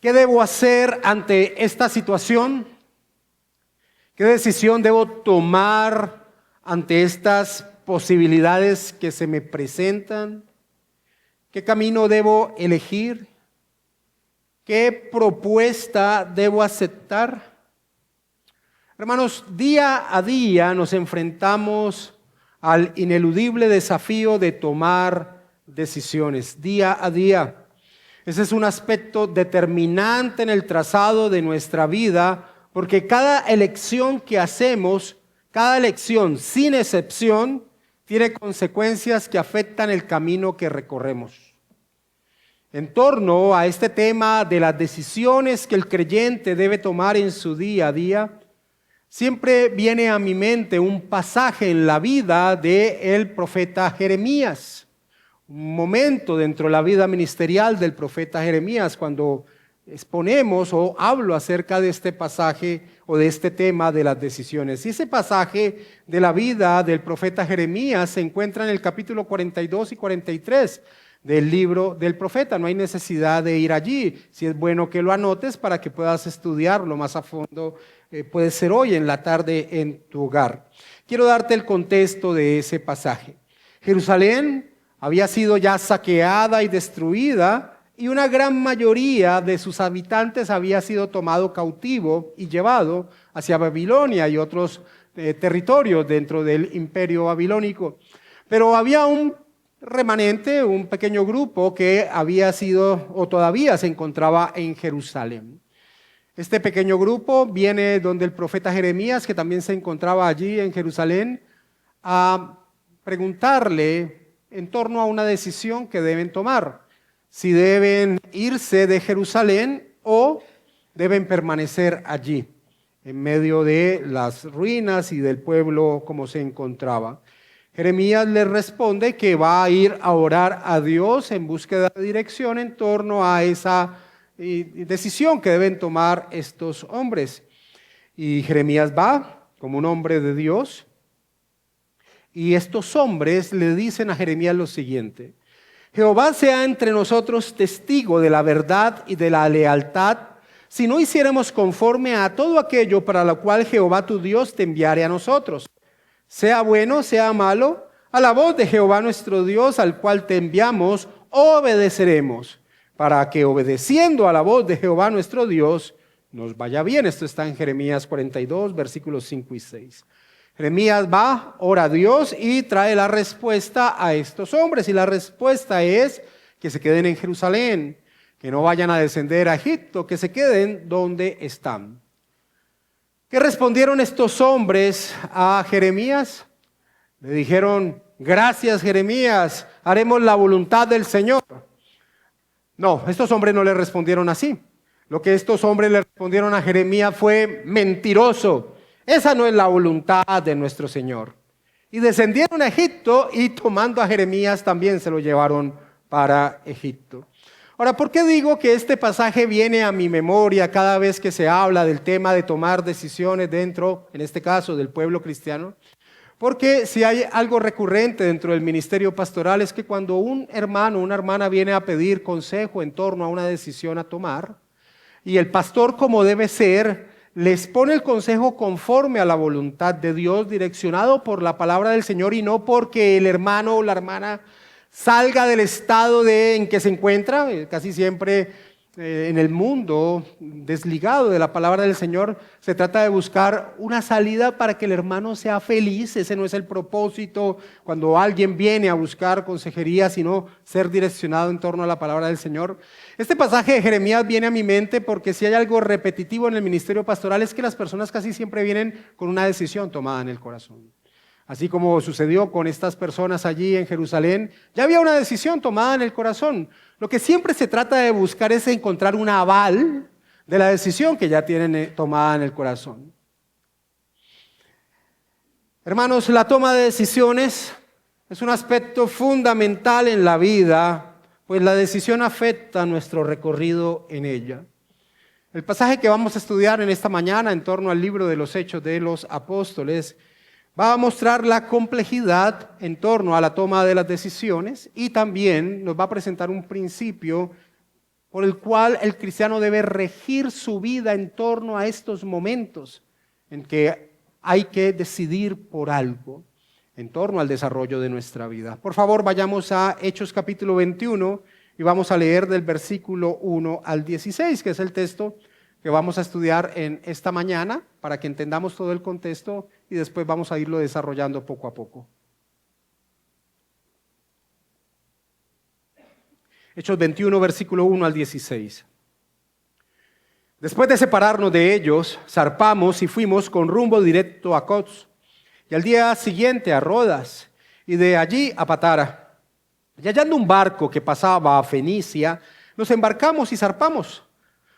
¿Qué debo hacer ante esta situación? ¿Qué decisión debo tomar ante estas posibilidades que se me presentan? ¿Qué camino debo elegir? ¿Qué propuesta debo aceptar? Hermanos, día a día nos enfrentamos al ineludible desafío de tomar decisiones, día a día. Ese es un aspecto determinante en el trazado de nuestra vida, porque cada elección que hacemos, cada elección sin excepción, tiene consecuencias que afectan el camino que recorremos. En torno a este tema de las decisiones que el creyente debe tomar en su día a día, siempre viene a mi mente un pasaje en la vida del profeta Jeremías. Un momento dentro de la vida ministerial del profeta Jeremías, cuando exponemos o hablo acerca de este pasaje o de este tema de las decisiones. Y ese pasaje de la vida del profeta Jeremías se encuentra en el capítulo 42 y 43 del libro del profeta. No hay necesidad de ir allí. Si es bueno que lo anotes para que puedas estudiarlo más a fondo, puede ser hoy en la tarde en tu hogar. Quiero darte el contexto de ese pasaje. Jerusalén había sido ya saqueada y destruida, y una gran mayoría de sus habitantes había sido tomado cautivo y llevado hacia Babilonia y otros territorios dentro del imperio babilónico. Pero había un remanente, un pequeño grupo que había sido o todavía se encontraba en Jerusalén. Este pequeño grupo viene donde el profeta Jeremías, que también se encontraba allí en Jerusalén, a preguntarle en torno a una decisión que deben tomar. Si deben irse de Jerusalén o deben permanecer allí, en medio de las ruinas y del pueblo como se encontraba. Jeremías les responde que va a ir a orar a Dios en búsqueda de dirección en torno a esa decisión que deben tomar estos hombres. Y Jeremías va como un hombre de Dios. Y estos hombres le dicen a Jeremías lo siguiente: Jehová sea entre nosotros testigo de la verdad y de la lealtad, si no hiciéramos conforme a todo aquello para lo cual Jehová tu Dios te enviare a nosotros. Sea bueno, sea malo, a la voz de Jehová nuestro Dios, al cual te enviamos, obedeceremos, para que obedeciendo a la voz de Jehová nuestro Dios, nos vaya bien. Esto está en Jeremías 42, versículos 5 y 6. Jeremías va, ora a Dios y trae la respuesta a estos hombres. Y la respuesta es que se queden en Jerusalén, que no vayan a descender a Egipto, que se queden donde están. ¿Qué respondieron estos hombres a Jeremías? Le dijeron: gracias, Jeremías, haremos la voluntad del Señor. No, estos hombres no le respondieron así. Lo que estos hombres le respondieron a Jeremías fue: mentiroso. Esa no es la voluntad de nuestro Señor. Y descendieron a Egipto y tomando a Jeremías también se lo llevaron para Egipto. Ahora, ¿por qué digo que este pasaje viene a mi memoria cada vez que se habla del tema de tomar decisiones dentro, en este caso, del pueblo cristiano? Porque si hay algo recurrente dentro del ministerio pastoral es que cuando un hermano o una hermana viene a pedir consejo en torno a una decisión a tomar, y el pastor, como debe ser, les pone el consejo conforme a la voluntad de Dios, direccionado por la palabra del Señor y no porque el hermano o la hermana salga del estado en que se encuentra, casi siempre en el mundo desligado de la palabra del Señor. Se trata de buscar una salida para que el hermano sea feliz. Ese no es el propósito cuando alguien viene a buscar consejería, sino ser direccionado en torno a la palabra del Señor. Este pasaje de Jeremías viene a mi mente porque si hay algo repetitivo en el ministerio pastoral es que las personas casi siempre vienen con una decisión tomada en el corazón. Así como sucedió con estas personas allí en Jerusalén, ya había una decisión tomada en el corazón. Lo que siempre se trata de buscar es encontrar un aval de la decisión que ya tienen tomada en el corazón. Hermanos, la toma de decisiones es un aspecto fundamental en la vida, pues la decisión afecta nuestro recorrido en ella. El pasaje que vamos a estudiar en esta mañana en torno al libro de los Hechos de los Apóstoles va a mostrar la complejidad en torno a la toma de las decisiones y también nos va a presentar un principio por el cual el cristiano debe regir su vida en torno a estos momentos en que hay que decidir por algo en torno al desarrollo de nuestra vida. Por favor, vayamos a Hechos capítulo 21 y vamos a leer del versículo 1 al 16, que es el texto que vamos a estudiar en esta mañana para que entendamos todo el contexto y después vamos a irlo desarrollando poco a poco. Hechos 21, versículo 1 al 16. Después de separarnos de ellos, zarpamos y fuimos con rumbo directo a Cos, y al día siguiente a Rodas, y de allí a Patara. Y hallando un barco que pasaba a Fenicia, nos embarcamos y zarpamos.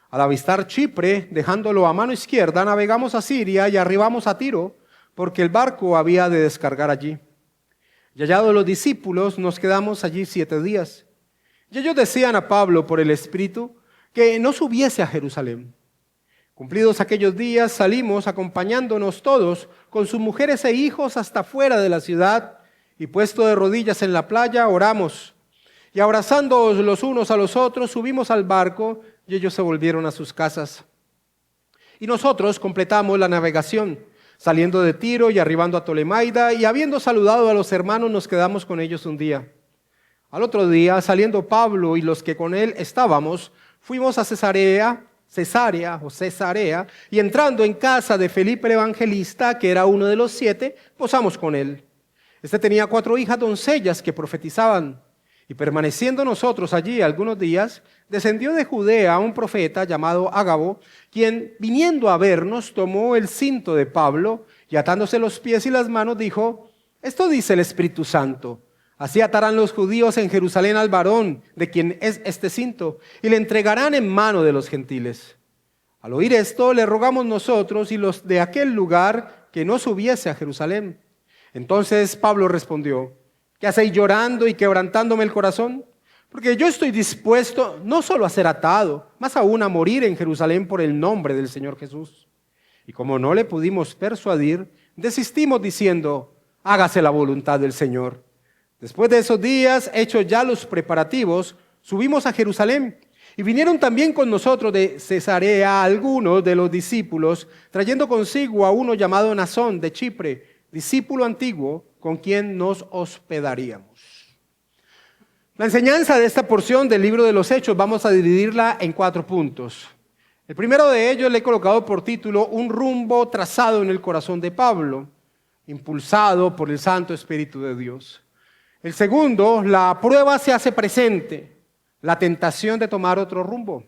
Al avistar Chipre, dejándolo a mano izquierda, navegamos a Siria y arribamos a Tiro, porque el barco había de descargar allí. Y hallados los discípulos, nos quedamos allí 7 días. Y ellos decían a Pablo por el Espíritu que no subiese a Jerusalén. Cumplidos aquellos días, salimos acompañándonos todos con sus mujeres e hijos hasta fuera de la ciudad, y puesto de rodillas en la playa, oramos. Y abrazándonos los unos a los otros, subimos al barco y ellos se volvieron a sus casas. Y nosotros completamos la navegación, saliendo de Tiro y arribando a Tolemaida, y habiendo saludado a los hermanos, nos quedamos con ellos un día. Al otro día, saliendo Pablo y los que con él estábamos, fuimos a Cesarea, y entrando en casa de Felipe el Evangelista, que era uno de los 7, posamos con él. Este tenía 4 hijas doncellas que profetizaban. Y permaneciendo nosotros allí algunos días, descendió de Judea un profeta llamado Ágabo, quien viniendo a vernos tomó el cinto de Pablo y atándose los pies y las manos dijo: esto dice el Espíritu Santo, así atarán los judíos en Jerusalén al varón de quien es este cinto y le entregarán en mano de los gentiles. Al oír esto le rogamos nosotros y los de aquel lugar que no subiese a Jerusalén. Entonces Pablo respondió: ¿qué hacéis llorando y quebrantándome el corazón? Porque yo estoy dispuesto no solo a ser atado, más aún a morir en Jerusalén por el nombre del Señor Jesús. Y como no le pudimos persuadir, desistimos diciendo: hágase la voluntad del Señor. Después de esos días, hechos ya los preparativos, subimos a Jerusalén. Y vinieron también con nosotros de Cesarea algunos de los discípulos, trayendo consigo a uno llamado Nasón de Chipre, discípulo antiguo, con quien nos hospedaríamos. La enseñanza de esta porción del libro de los Hechos vamos a dividirla en 4 puntos. El primero de ellos le he colocado por título: un rumbo trazado en el corazón de Pablo, impulsado por el Santo Espíritu de Dios. El segundo, la prueba se hace presente, la tentación de tomar otro rumbo.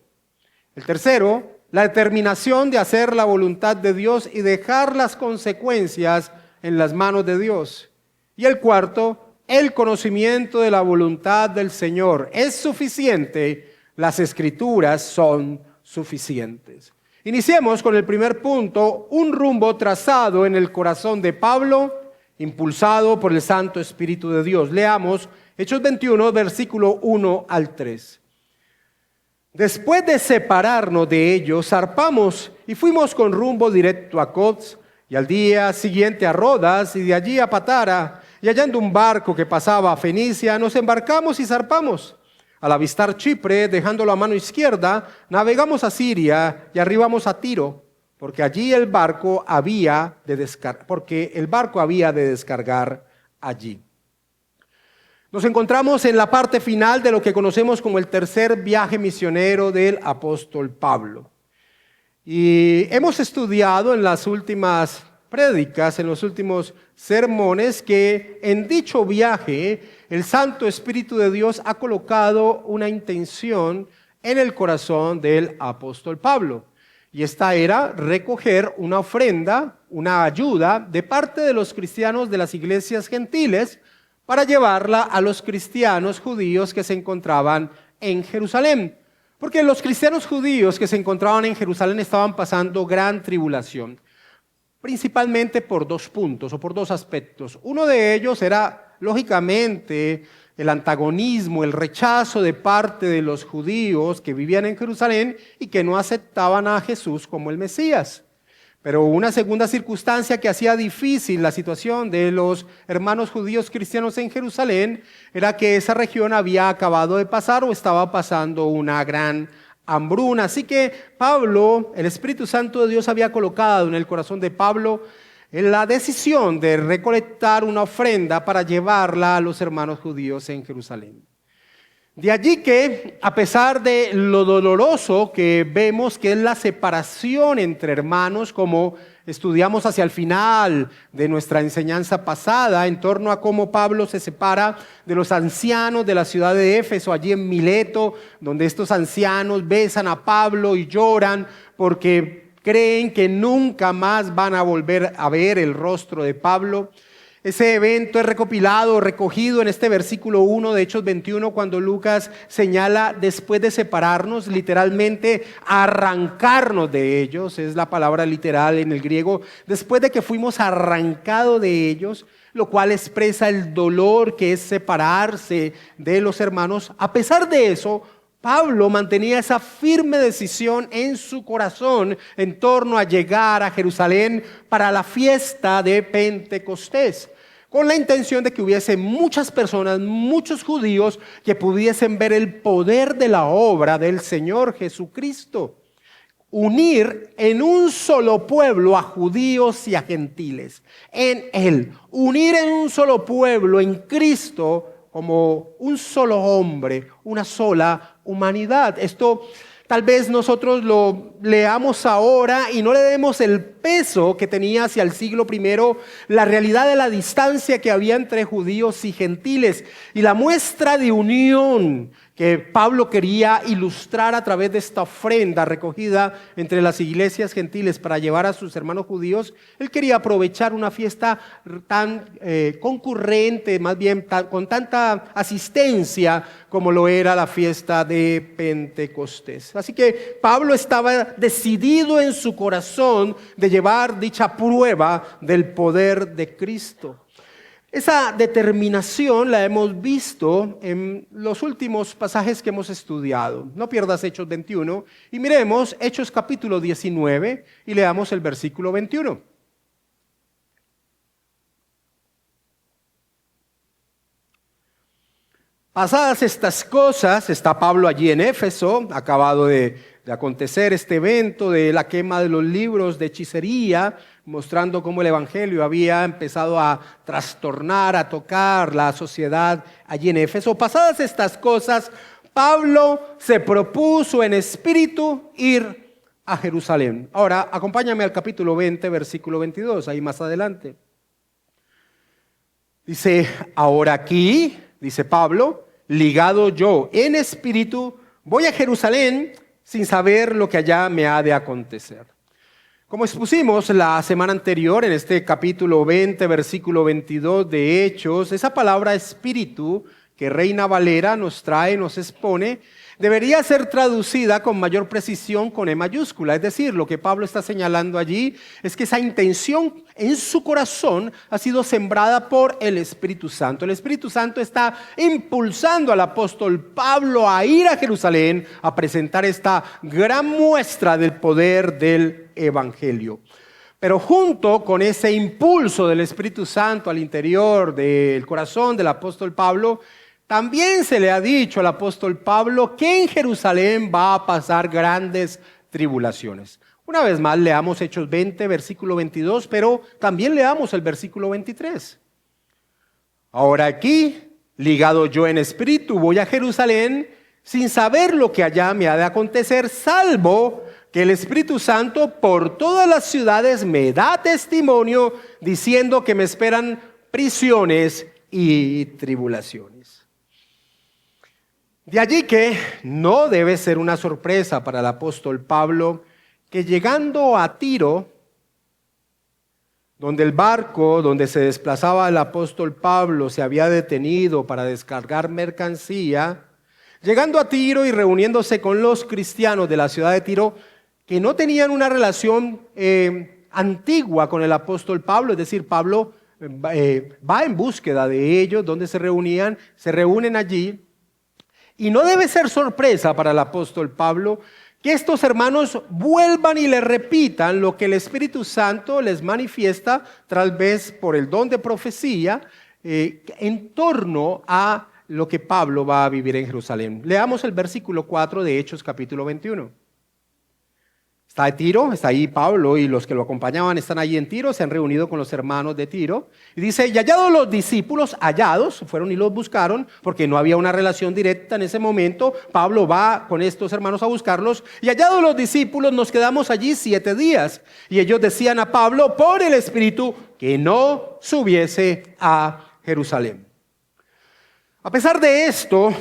El tercero, la determinación de hacer la voluntad de Dios y dejar las consecuencias en las manos de Dios. Y el cuarto, el conocimiento de la voluntad del Señor. Es suficiente, las Escrituras son suficientes. Iniciemos con el primer punto: un rumbo trazado en el corazón de Pablo, impulsado por el Santo Espíritu de Dios. Leamos Hechos 21, versículo 1 al 3. Después de separarnos de ellos, zarpamos y fuimos con rumbo directo a Cos, y al día siguiente a Rodas, y de allí a Patara, y hallando un barco que pasaba a Fenicia, nos embarcamos y zarpamos. Al avistar Chipre, dejándolo a mano izquierda, navegamos a Siria y arribamos a Tiro, porque allí el barco había de descargar allí. Nos encontramos en la parte final de lo que conocemos como el tercer viaje misionero del apóstol Pablo. Y hemos estudiado en las últimas prédicas, en los últimos sermones, que en dicho viaje el Santo Espíritu de Dios ha colocado una intención en el corazón del apóstol Pablo. Y esta era recoger una ofrenda, una ayuda de parte de los cristianos de las iglesias gentiles para llevarla a los cristianos judíos que se encontraban en Jerusalén. Porque los cristianos judíos que se encontraban en Jerusalén estaban pasando gran tribulación, principalmente por 2 puntos o por 2 aspectos. Uno de ellos era, lógicamente, el antagonismo, el rechazo de parte de los judíos que vivían en Jerusalén y que no aceptaban a Jesús como el Mesías. Pero una segunda circunstancia que hacía difícil la situación de los hermanos judíos cristianos en Jerusalén era que esa región había acabado de pasar o estaba pasando una gran hambruna. Así que Pablo, el Espíritu Santo de Dios había colocado en el corazón de Pablo la decisión de recolectar una ofrenda para llevarla a los hermanos judíos en Jerusalén. De allí que, a pesar de lo doloroso que vemos que es la separación entre hermanos, como estudiamos hacia el final de nuestra enseñanza pasada, en torno a cómo Pablo se separa de los ancianos de la ciudad de Éfeso, allí en Mileto, donde estos ancianos besan a Pablo y lloran porque creen que nunca más van a volver a ver el rostro de Pablo. Ese evento es recogido en este versículo 1 de Hechos 21, cuando Lucas señala después de separarnos, literalmente arrancarnos de ellos, es la palabra literal en el griego, después de que fuimos arrancados de ellos, lo cual expresa el dolor que es separarse de los hermanos. A pesar de eso, Pablo mantenía esa firme decisión en su corazón en torno a llegar a Jerusalén para la fiesta de Pentecostés, con la intención de que hubiese muchas personas, muchos judíos que pudiesen ver el poder de la obra del Señor Jesucristo. Unir en un solo pueblo a judíos y a gentiles, en Él. Unir en un solo pueblo, en Cristo, como un solo hombre, una sola humanidad. Esto tal vez nosotros lo leamos ahora y no le demos el peso que tenía hacia el siglo I, la realidad de la distancia que había entre judíos y gentiles y la muestra de unión que Pablo quería ilustrar a través de esta ofrenda recogida entre las iglesias gentiles para llevar a sus hermanos judíos. Él quería aprovechar una fiesta tan concurrente, más bien con tanta asistencia como lo era la fiesta de Pentecostés. Así que Pablo estaba decidido en su corazón de llevar dicha prueba del poder de Cristo. Esa determinación la hemos visto en los últimos pasajes que hemos estudiado. No pierdas Hechos 21 y miremos Hechos capítulo 19 y leamos el versículo 21. Pasadas estas cosas, está Pablo allí en Éfeso, acabado de acontecer este evento de la quema de los libros de hechicería, mostrando cómo el evangelio había empezado a trastornar, a tocar la sociedad allí en Éfeso. Pasadas estas cosas, Pablo se propuso en espíritu ir a Jerusalén. Ahora, acompáñame al capítulo 20, versículo 22, ahí más adelante. Dice, ahora aquí, dice Pablo, ligado yo en espíritu, voy a Jerusalén sin saber lo que allá me ha de acontecer. Como expusimos la semana anterior en este capítulo 20, versículo 22 de Hechos, esa palabra espíritu que Reina Valera nos trae, nos expone, debería ser traducida con mayor precisión con E mayúscula. Es decir, lo que Pablo está señalando allí es que esa intención en su corazón ha sido sembrada por el Espíritu Santo. El Espíritu Santo está impulsando al apóstol Pablo a ir a Jerusalén a presentar esta gran muestra del poder del Evangelio. Pero junto con ese impulso del Espíritu Santo al interior del corazón del apóstol Pablo, también se le ha dicho al apóstol Pablo que en Jerusalén va a pasar grandes tribulaciones. Una vez más leamos Hechos 20, versículo 22, pero también leamos el versículo 23. Ahora aquí, ligado yo en espíritu, voy a Jerusalén sin saber lo que allá me ha de acontecer, salvo que el Espíritu Santo por todas las ciudades me da testimonio diciendo que me esperan prisiones y tribulaciones. De allí que no debe ser una sorpresa para el apóstol Pablo que llegando a Tiro, donde el barco donde se desplazaba el apóstol Pablo se había detenido para descargar mercancía, llegando a Tiro y reuniéndose con los cristianos de la ciudad de Tiro, que no tenían una relación antigua con el apóstol Pablo, es decir, Pablo va en búsqueda de ellos, donde se reúnen allí. Y no debe ser sorpresa para el apóstol Pablo que estos hermanos vuelvan y le repitan lo que el Espíritu Santo les manifiesta, tal vez por el don de profecía, en torno a lo que Pablo va a vivir en Jerusalén. Leamos el versículo 4 de Hechos capítulo 21. Está de Tiro, está ahí Pablo y los que lo acompañaban están allí en Tiro, se han reunido con los hermanos de Tiro. Y dice, y hallados los discípulos, hallados, fueron y los buscaron, porque no había una relación directa en ese momento. Pablo va con estos hermanos a buscarlos. Y hallados los discípulos, nos quedamos allí 7 días. Y ellos decían a Pablo, por el Espíritu, que no subiese a Jerusalén. A pesar de esto,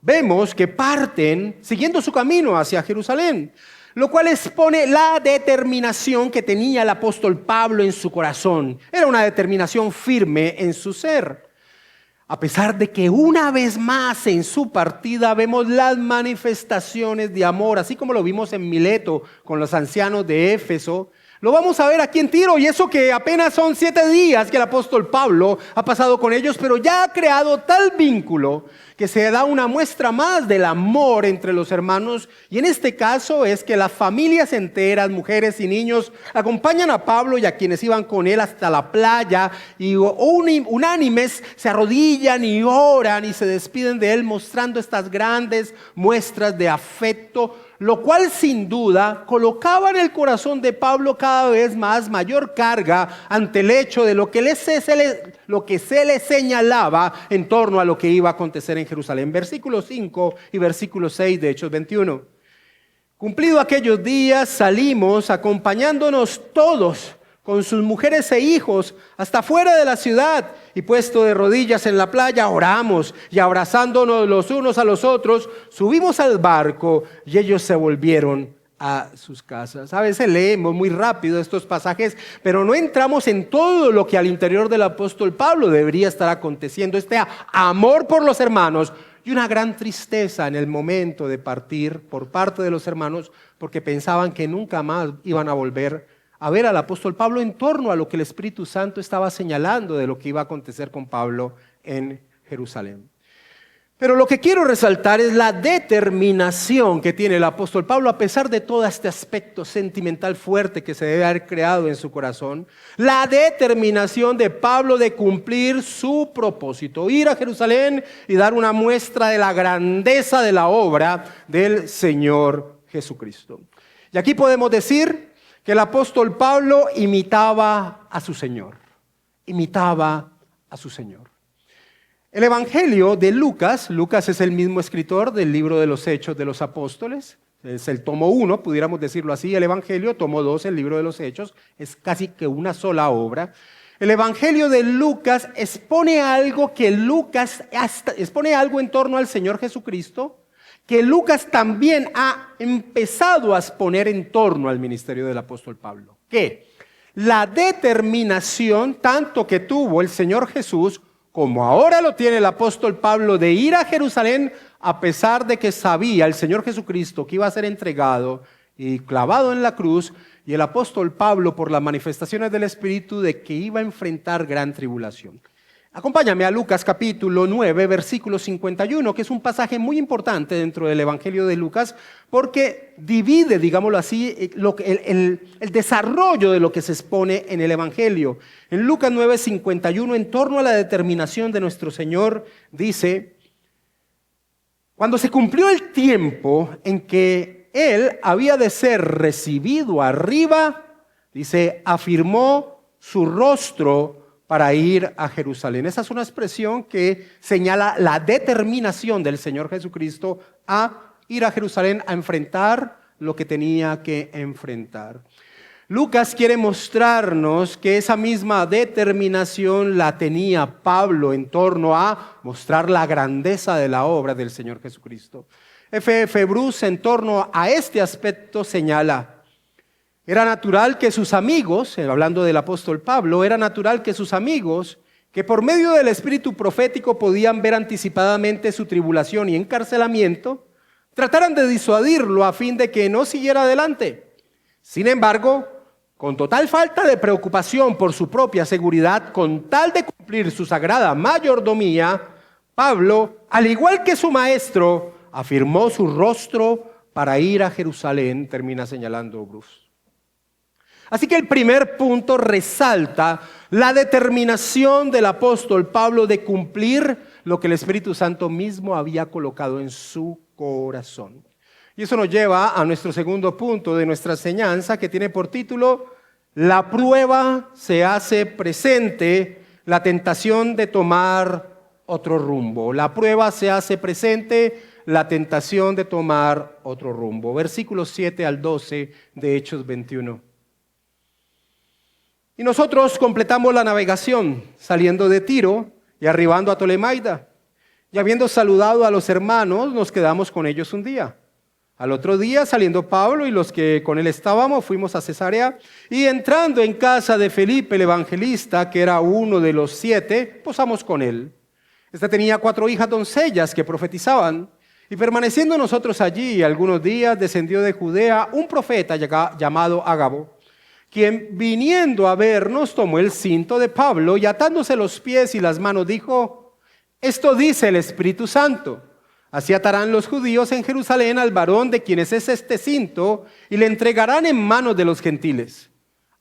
vemos que parten siguiendo su camino hacia Jerusalén, lo cual expone la determinación que tenía el apóstol Pablo en su corazón. Era una determinación firme en su ser. A pesar de que una vez más en su partida vemos las manifestaciones de amor, así como lo vimos en Mileto con los ancianos de Éfeso, lo vamos a ver aquí en Tiro, y eso que apenas son 7 días que el apóstol Pablo ha pasado con ellos, pero ya ha creado tal vínculo que se da una muestra más del amor entre los hermanos, y en este caso es que las familias enteras, mujeres y niños, acompañan a Pablo y a quienes iban con él hasta la playa, y unánimes se arrodillan y oran y se despiden de él, mostrando estas grandes muestras de afecto, lo cual sin duda colocaba en el corazón de Pablo cada vez más mayor carga ante el hecho de lo que se le señalaba en torno a lo que iba a acontecer en Jerusalén. Versículo 5 y versículo 6 de Hechos 21. Cumplido aquellos días, salimos acompañándonos todos con sus mujeres e hijos hasta fuera de la ciudad, y puesto de rodillas en la playa oramos, y abrazándonos los unos a los otros subimos al barco, y ellos se volvieron a sus casas. A veces leemos muy rápido estos pasajes, pero no entramos en todo lo que al interior del apóstol Pablo debería estar aconteciendo, este amor por los hermanos y una gran tristeza en el momento de partir por parte de los hermanos, porque pensaban que nunca más iban a volver a ver al apóstol Pablo en torno a lo que el Espíritu Santo estaba señalando de lo que iba a acontecer con Pablo en Jerusalén. Pero lo que quiero resaltar es la determinación que tiene el apóstol Pablo, a pesar de todo este aspecto sentimental fuerte que se debe haber creado en su corazón, la determinación de Pablo de cumplir su propósito, ir a Jerusalén y dar una muestra de la grandeza de la obra del Señor Jesucristo. Y aquí podemos decir que el apóstol Pablo imitaba a su Señor, imitaba a su Señor. El Evangelio de Lucas es el mismo escritor del libro de los Hechos de los Apóstoles, es el tomo 1, pudiéramos decirlo así, el Evangelio, tomo 2, el libro de los Hechos, es casi que una sola obra. El Evangelio de Lucas expone algo en torno al Señor Jesucristo, que Lucas también ha empezado a exponer en torno al ministerio del apóstol Pablo. ¿Qué? La determinación tanto que tuvo el Señor Jesús, como ahora lo tiene el apóstol Pablo, de ir a Jerusalén, a pesar de que sabía el Señor Jesucristo que iba a ser entregado y clavado en la cruz, y el apóstol Pablo, por las manifestaciones del Espíritu, de que iba a enfrentar gran tribulación. Acompáñame a Lucas capítulo 9, versículo 51, que es un pasaje muy importante dentro del Evangelio de Lucas, porque divide, digámoslo así, el desarrollo de lo que se expone en el Evangelio. En Lucas 9, 51, en torno a la determinación de nuestro Señor, dice: cuando se cumplió el tiempo en que Él había de ser recibido arriba, dice, afirmó su rostro para ir a Jerusalén. Esa es una expresión que señala la determinación del Señor Jesucristo a ir a Jerusalén a enfrentar lo que tenía que enfrentar. Lucas quiere mostrarnos que esa misma determinación la tenía Pablo en torno a mostrar la grandeza de la obra del Señor Jesucristo. F.F. Bruce, en torno a este aspecto, señala: era natural que sus amigos, hablando del apóstol Pablo, era natural que sus amigos, que por medio del espíritu profético podían ver anticipadamente su tribulación y encarcelamiento, trataran de disuadirlo a fin de que no siguiera adelante. Sin embargo, con total falta de preocupación por su propia seguridad, con tal de cumplir su sagrada mayordomía, Pablo, al igual que su maestro, afirmó su rostro para ir a Jerusalén, termina señalando Bruce. Así que el primer punto resalta la determinación del apóstol Pablo de cumplir lo que el Espíritu Santo mismo había colocado en su corazón. Y eso nos lleva a nuestro segundo punto de nuestra enseñanza, que tiene por título: la prueba se hace presente, la tentación de tomar otro rumbo. La prueba se hace presente, la tentación de tomar otro rumbo. Versículos 7 al 12 de Hechos 21. Y nosotros completamos la navegación, saliendo de Tiro y arribando a Tolemaida. Y habiendo saludado a los hermanos, nos quedamos con ellos un día. Al otro día, saliendo Pablo y los que con él estábamos, fuimos a Cesarea, y entrando en casa de Felipe el evangelista, que era uno de los 7, posamos con él. Este tenía 4 hijas doncellas que profetizaban, y permaneciendo nosotros allí algunos días, descendió de Judea un profeta llamado Ágabo, quien viniendo a vernos tomó el cinto de Pablo y atándose los pies y las manos dijo: esto dice el Espíritu Santo, así atarán los judíos en Jerusalén al varón de quienes es este cinto y le entregarán en manos de los gentiles.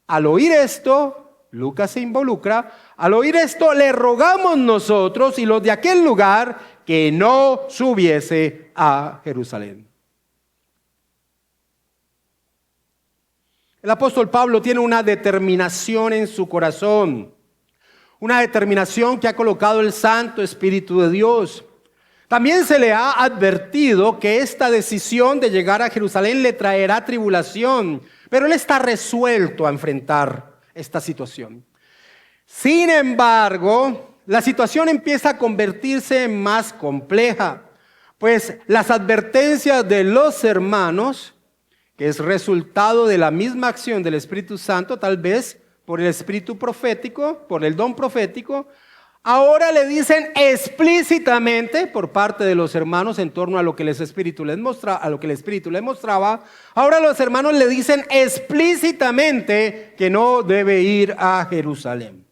Al oír esto, Lucas se involucra, al oír esto le rogamos nosotros y los de aquel lugar que no subiese a Jerusalén. El apóstol Pablo tiene una determinación en su corazón, una determinación que ha colocado el Santo Espíritu de Dios. También se le ha advertido que esta decisión de llegar a Jerusalén le traerá tribulación, pero él está resuelto a enfrentar esta situación. Sin embargo, la situación empieza a convertirse en más compleja, pues las advertencias de los hermanos, que es resultado de la misma acción del Espíritu Santo, tal vez por el espíritu profético, por el don profético, ahora le dicen explícitamente por parte de los hermanos en torno a lo que el Espíritu les mostraba. Ahora los hermanos le dicen explícitamente que no debe ir a Jerusalén.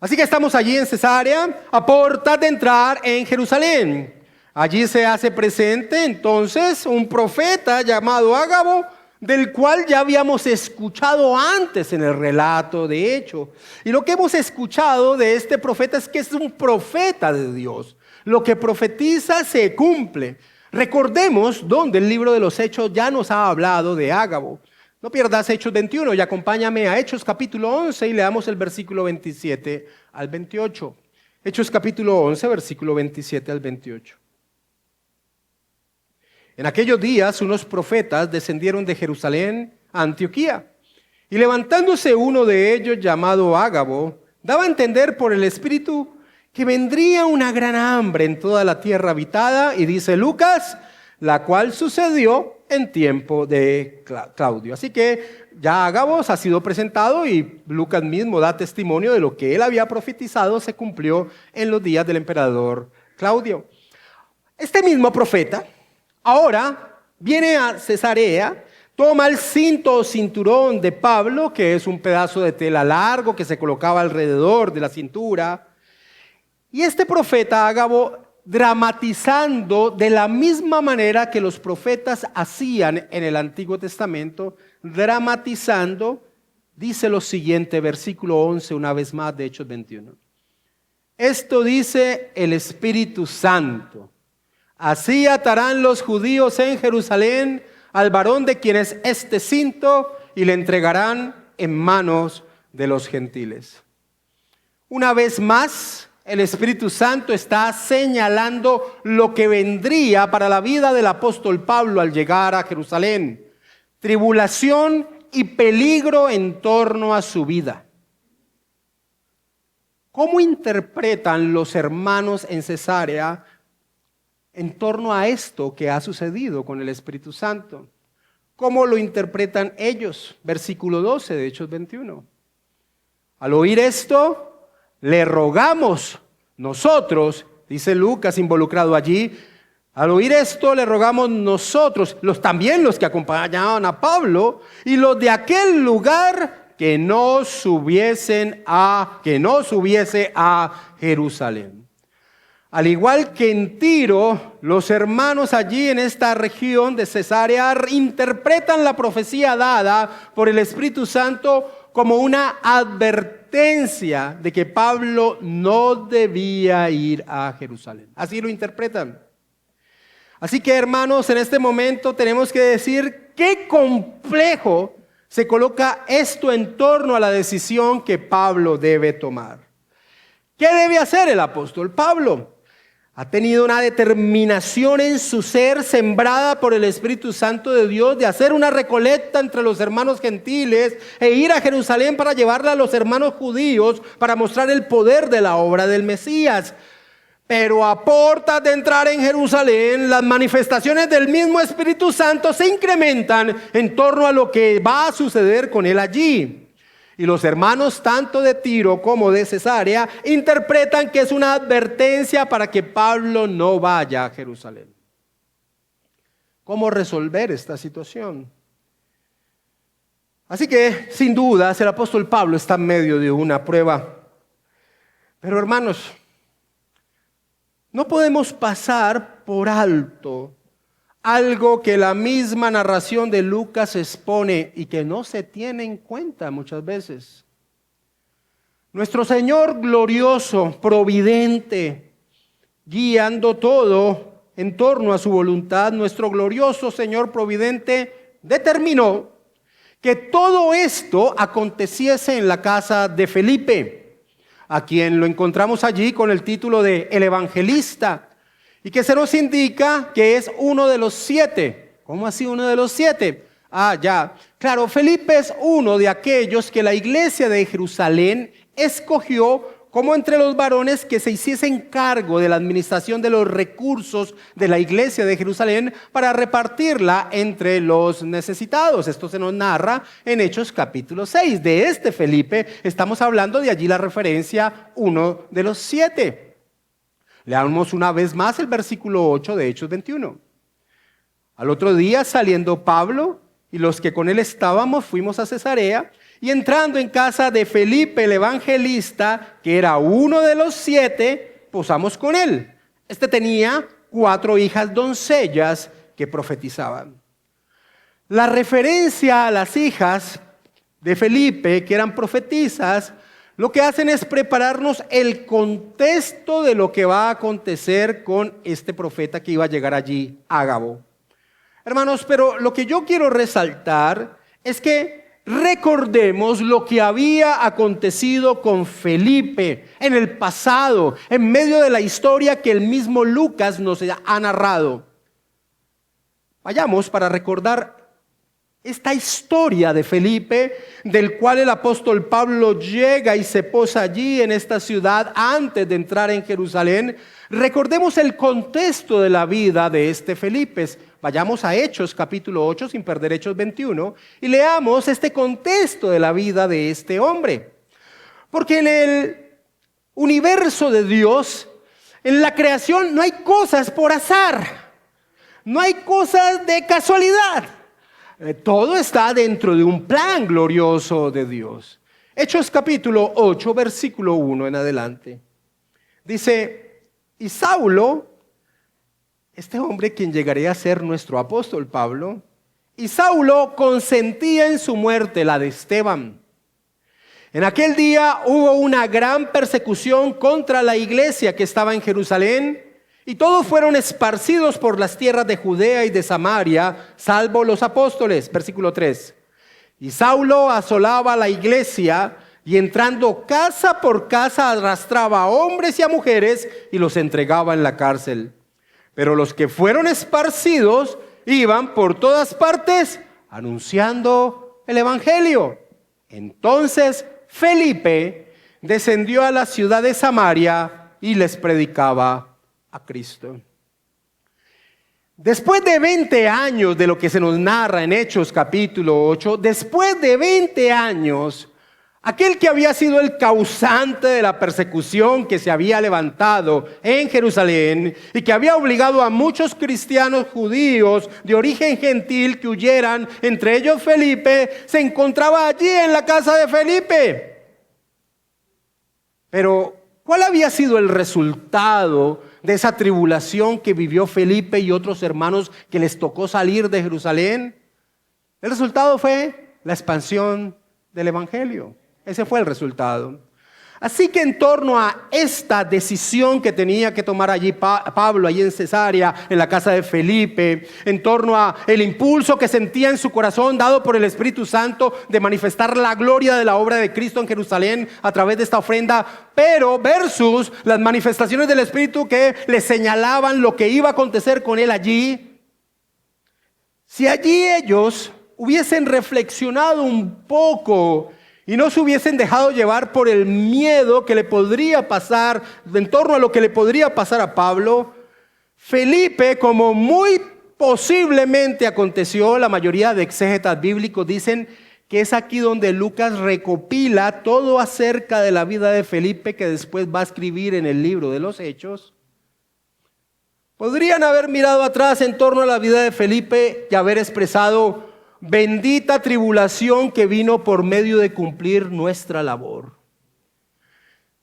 Así que estamos allí en Cesarea, a puertas de entrar en Jerusalén. Allí se hace presente entonces un profeta llamado Ágabo, del cual ya habíamos escuchado antes en el relato de Hechos. Y lo que hemos escuchado de este profeta es que es un profeta de Dios. Lo que profetiza se cumple. Recordemos donde el libro de los Hechos ya nos ha hablado de Ágabo. No pierdas Hechos 21 y acompáñame a Hechos capítulo 11 y leamos el versículo 27 al 28. Hechos capítulo 11, versículo 27 al 28. En aquellos días unos profetas descendieron de Jerusalén a Antioquía, y levantándose uno de ellos llamado Ágabo, daba a entender por el Espíritu que vendría una gran hambre en toda la tierra habitada, y dice Lucas, la cual sucedió en tiempo de Claudio. Así que ya Ágabo ha sido presentado y Lucas mismo da testimonio de lo que él había profetizado se cumplió en los días del emperador Claudio. Este mismo profeta ahora viene a Cesarea, toma el cinto o cinturón de Pablo, que es un pedazo de tela largo que se colocaba alrededor de la cintura. Y este profeta Ágabo, dramatizando de la misma manera que los profetas hacían en el Antiguo Testamento, dramatizando, dice lo siguiente, versículo 11, una vez más de Hechos 21. Esto dice el Espíritu Santo. Así atarán los judíos en Jerusalén al varón de quien es este cinto y le entregarán en manos de los gentiles. Una vez más, el Espíritu Santo está señalando lo que vendría para la vida del apóstol Pablo al llegar a Jerusalén. Tribulación y peligro en torno a su vida. ¿Cómo interpretan los hermanos en Cesarea en torno a esto que ha sucedido con el Espíritu Santo? ¿Cómo lo interpretan ellos? Versículo 12 de Hechos 21. Al oír esto, le rogamos nosotros, dice Lucas involucrado allí, al oír esto le rogamos nosotros, también los que acompañaban a Pablo y los de aquel lugar que no subiese a Jerusalén. Al igual que en Tiro, los hermanos allí en esta región de Cesarea interpretan la profecía dada por el Espíritu Santo como una advertencia advertencia de que Pablo no debía ir a Jerusalén. Así lo interpretan. Así que, hermanos, en este momento tenemos que decir qué complejo se coloca esto en torno a la decisión que Pablo debe tomar. ¿Qué debe hacer el apóstol Pablo? Ha tenido una determinación en su ser sembrada por el Espíritu Santo de Dios de hacer una recolecta entre los hermanos gentiles e ir a Jerusalén para llevarla a los hermanos judíos para mostrar el poder de la obra del Mesías. Pero a portas de entrar en Jerusalén, las manifestaciones del mismo Espíritu Santo se incrementan en torno a lo que va a suceder con él allí. Y los hermanos tanto de Tiro como de Cesarea interpretan que es una advertencia para que Pablo no vaya a Jerusalén. ¿Cómo resolver esta situación? Así que, sin dudas, el apóstol Pablo está en medio de una prueba. Pero, hermanos, no podemos pasar por alto algo que la misma narración de Lucas expone y que no se tiene en cuenta muchas veces. Nuestro Señor glorioso, providente, guiando todo en torno a su voluntad, nuestro glorioso Señor providente determinó que todo esto aconteciese en la casa de Felipe, a quien lo encontramos allí con el título de El Evangelista, y que se nos indica que es uno de los 7. ¿Cómo así uno de los 7? Ya. Claro, Felipe es uno de aquellos que la iglesia de Jerusalén escogió como entre los varones que se hiciesen cargo de la administración de los recursos de la iglesia de Jerusalén para repartirla entre los necesitados. Esto se nos narra en Hechos capítulo 6. De este Felipe estamos hablando, de allí la referencia uno de los 7. Leamos una vez más el versículo 8 de Hechos 21. Al otro día, saliendo Pablo y los que con él estábamos, fuimos a Cesarea, y entrando en casa de Felipe el evangelista, que era uno de los 7, posamos con él. Este tenía 4 hijas doncellas que profetizaban. La referencia a las hijas de Felipe, que eran profetisas, lo que hacen es prepararnos el contexto de lo que va a acontecer con este profeta que iba a llegar allí, Ágabo. Hermanos, pero lo que yo quiero resaltar es que recordemos lo que había acontecido con Felipe en el pasado, en medio de la historia que el mismo Lucas nos ha narrado. Vayamos para recordar esta historia de Felipe, del cual el apóstol Pablo llega y se posa allí en esta ciudad antes de entrar en Jerusalén. Recordemos el contexto de la vida de este Felipe. Vayamos a Hechos capítulo 8 sin perder Hechos 21 y leamos este contexto de la vida de este hombre. Porque en el universo de Dios, en la creación, no hay cosas por azar, no hay cosas de casualidad. Todo está dentro de un plan glorioso de Dios. Hechos capítulo 8, versículo 1 en adelante. Dice, y Saulo, este hombre quien llegaría a ser nuestro apóstol Pablo, y Saulo consentía en su muerte, la de Esteban. En aquel día hubo una gran persecución contra la iglesia que estaba en Jerusalén, y todos fueron esparcidos por las tierras de Judea y de Samaria, salvo los apóstoles. Versículo 3. Y Saulo asolaba la iglesia y entrando casa por casa arrastraba a hombres y a mujeres y los entregaba en la cárcel. Pero los que fueron esparcidos iban por todas partes anunciando el evangelio. Entonces Felipe descendió a la ciudad de Samaria y les predicaba a Cristo. Después de 20 años de lo que se nos narra en Hechos capítulo 8, después de 20 años, aquel que había sido el causante de la persecución que se había levantado en Jerusalén y que había obligado a muchos cristianos judíos de origen gentil que huyeran, entre ellos Felipe, se encontraba allí en la casa de Felipe. Pero, ¿cuál había sido el resultado de esa tribulación que vivió Felipe y otros hermanos que les tocó salir de Jerusalén? El resultado fue la expansión del evangelio. Ese fue el resultado. Así que en torno a esta decisión que tenía que tomar allí Pablo, allí en Cesarea, en la casa de Felipe, en torno a el impulso que sentía en su corazón dado por el Espíritu Santo de manifestar la gloria de la obra de Cristo en Jerusalén a través de esta ofrenda, pero versus las manifestaciones del Espíritu que le señalaban lo que iba a acontecer con él allí. Si allí ellos hubiesen reflexionado un poco y no se hubiesen dejado llevar por el miedo que le podría pasar, en torno a lo que le podría pasar a Pablo, Felipe, como muy posiblemente aconteció, la mayoría de exégetas bíblicos dicen que es aquí donde Lucas recopila todo acerca de la vida de Felipe que después va a escribir en el libro de los Hechos. Podrían haber mirado atrás en torno a la vida de Felipe y haber expresado: bendita tribulación que vino por medio de cumplir nuestra labor.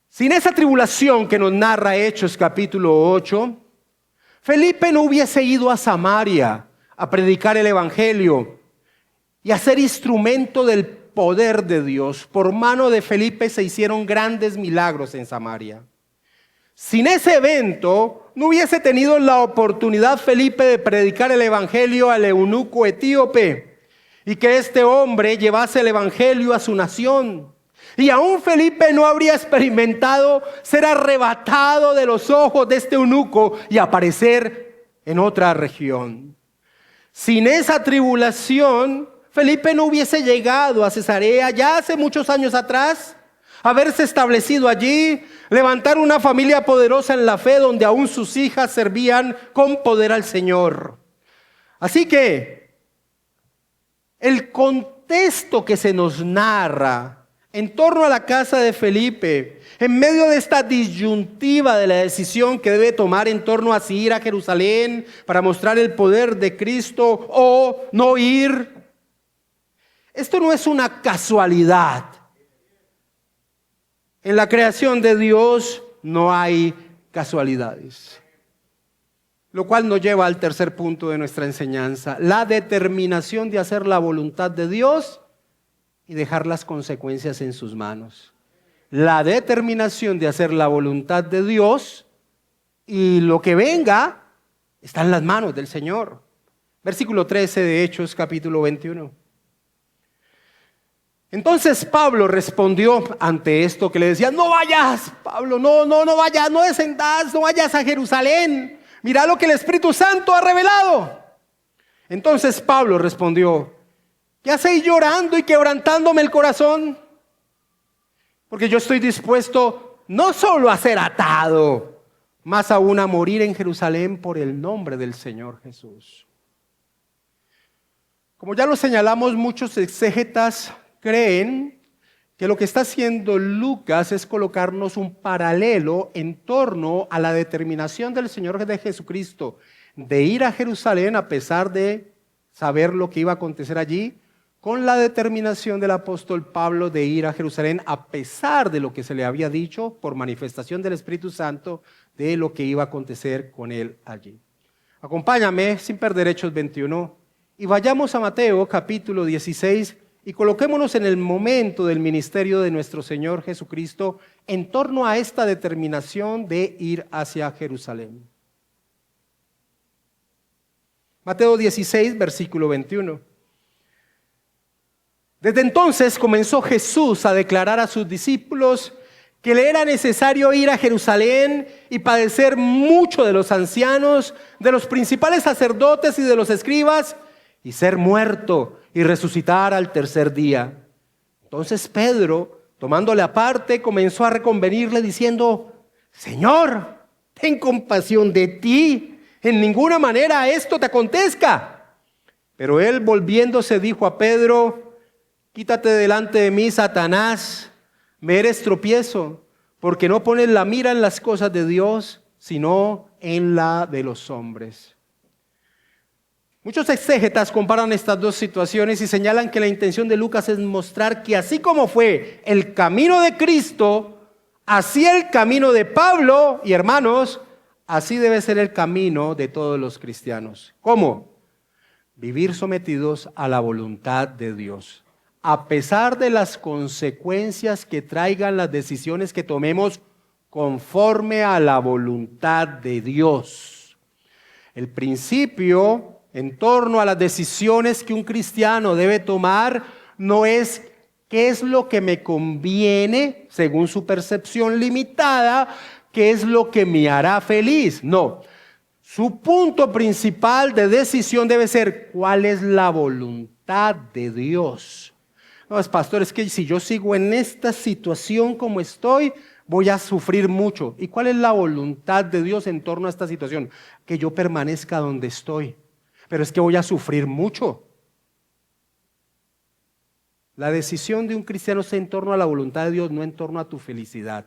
Sin esa tribulación que nos narra Hechos capítulo 8, Felipe no hubiese ido a Samaria a predicar el evangelio y a ser instrumento del poder de Dios. Por mano de Felipe se hicieron grandes milagros en Samaria. Sin ese evento, no hubiese tenido la oportunidad Felipe de predicar el evangelio al eunuco etíope y que este hombre llevase el evangelio a su nación. Y aún Felipe no habría experimentado ser arrebatado de los ojos de este eunuco y aparecer en otra región. Sin esa tribulación, Felipe no hubiese llegado a Cesarea ya hace muchos años atrás, haberse establecido allí, levantar una familia poderosa en la fe donde aún sus hijas servían con poder al Señor. Así que el contexto que se nos narra en torno a la casa de Felipe, en medio de esta disyuntiva de la decisión que debe tomar en torno a si ir a Jerusalén para mostrar el poder de Cristo o no ir, esto no es una casualidad. En la creación de Dios no hay casualidades. Lo cual nos lleva al tercer punto de nuestra enseñanza: la determinación de hacer la voluntad de Dios y dejar las consecuencias en sus manos. La determinación de hacer la voluntad de Dios y lo que venga está en las manos del Señor. Versículo 13 de Hechos capítulo 21. Entonces Pablo respondió ante esto que le decía: no vayas, Pablo, no vayas, no descendas, no vayas a Jerusalén. Mira lo que el Espíritu Santo ha revelado. Entonces Pablo respondió: ¿qué hacéis llorando y quebrantándome el corazón? Porque yo estoy dispuesto no solo a ser atado, más aún a morir en Jerusalén por el nombre del Señor Jesús. Como ya lo señalamos, muchos exégetas creen que lo que está haciendo Lucas es colocarnos un paralelo en torno a la determinación del Señor de Jesucristo de ir a Jerusalén a pesar de saber lo que iba a acontecer allí, con la determinación del apóstol Pablo de ir a Jerusalén a pesar de lo que se le había dicho por manifestación del Espíritu Santo de lo que iba a acontecer con él allí. Acompáñame sin perder Hechos 21 y vayamos a Mateo capítulo 16 y coloquémonos en el momento del ministerio de nuestro Señor Jesucristo en torno a esta determinación de ir hacia Jerusalén. Mateo 16, versículo 21. Desde entonces comenzó Jesús a declarar a sus discípulos que le era necesario ir a Jerusalén y padecer mucho de los ancianos, de los principales sacerdotes y de los escribas, y ser muerto y resucitar al tercer día. Entonces Pedro, tomándole aparte, comenzó a reconvenirle diciendo: Señor, ten compasión de ti, en ninguna manera esto te acontezca. Pero él, volviéndose, dijo a Pedro: quítate delante de mí, Satanás, me eres tropiezo, porque no pones la mira en las cosas de Dios, sino en la de los hombres. Muchos exégetas comparan estas dos situaciones y señalan que la intención de Lucas es mostrar que así como fue el camino de Cristo, así el camino de Pablo y hermanos, así debe ser el camino de todos los cristianos. ¿Cómo? Vivir sometidos a la voluntad de Dios, a pesar de las consecuencias que traigan las decisiones que tomemos conforme a la voluntad de Dios. El principio en torno a las decisiones que un cristiano debe tomar no es qué es lo que me conviene según su percepción limitada, qué es lo que me hará feliz. No, su punto principal de decisión debe ser cuál es la voluntad de Dios. No, pastor, es que si yo sigo en esta situación como estoy, voy a sufrir mucho. ¿Y cuál es la voluntad de Dios en torno a esta situación? Que yo permanezca donde estoy. Pero es que voy a sufrir mucho. La decisión de un cristiano es en torno a la voluntad de Dios, no en torno a tu felicidad.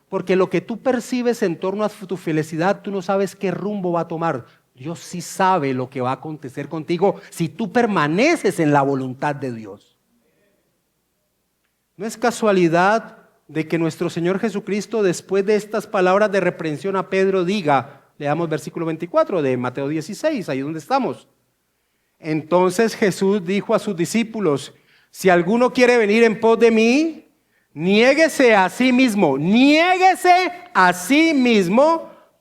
Porque lo que tú percibes en torno a tu felicidad, tú no sabes qué rumbo va a tomar. Dios sí sabe lo que va a acontecer contigo si tú permaneces en la voluntad de Dios. No es casualidad de que nuestro Señor Jesucristo, después de estas palabras de reprensión a Pedro, diga, leamos versículo 24 de Mateo 16, ahí donde estamos. Entonces Jesús dijo a sus discípulos, si alguno quiere venir en pos de mí, niéguese a sí mismo,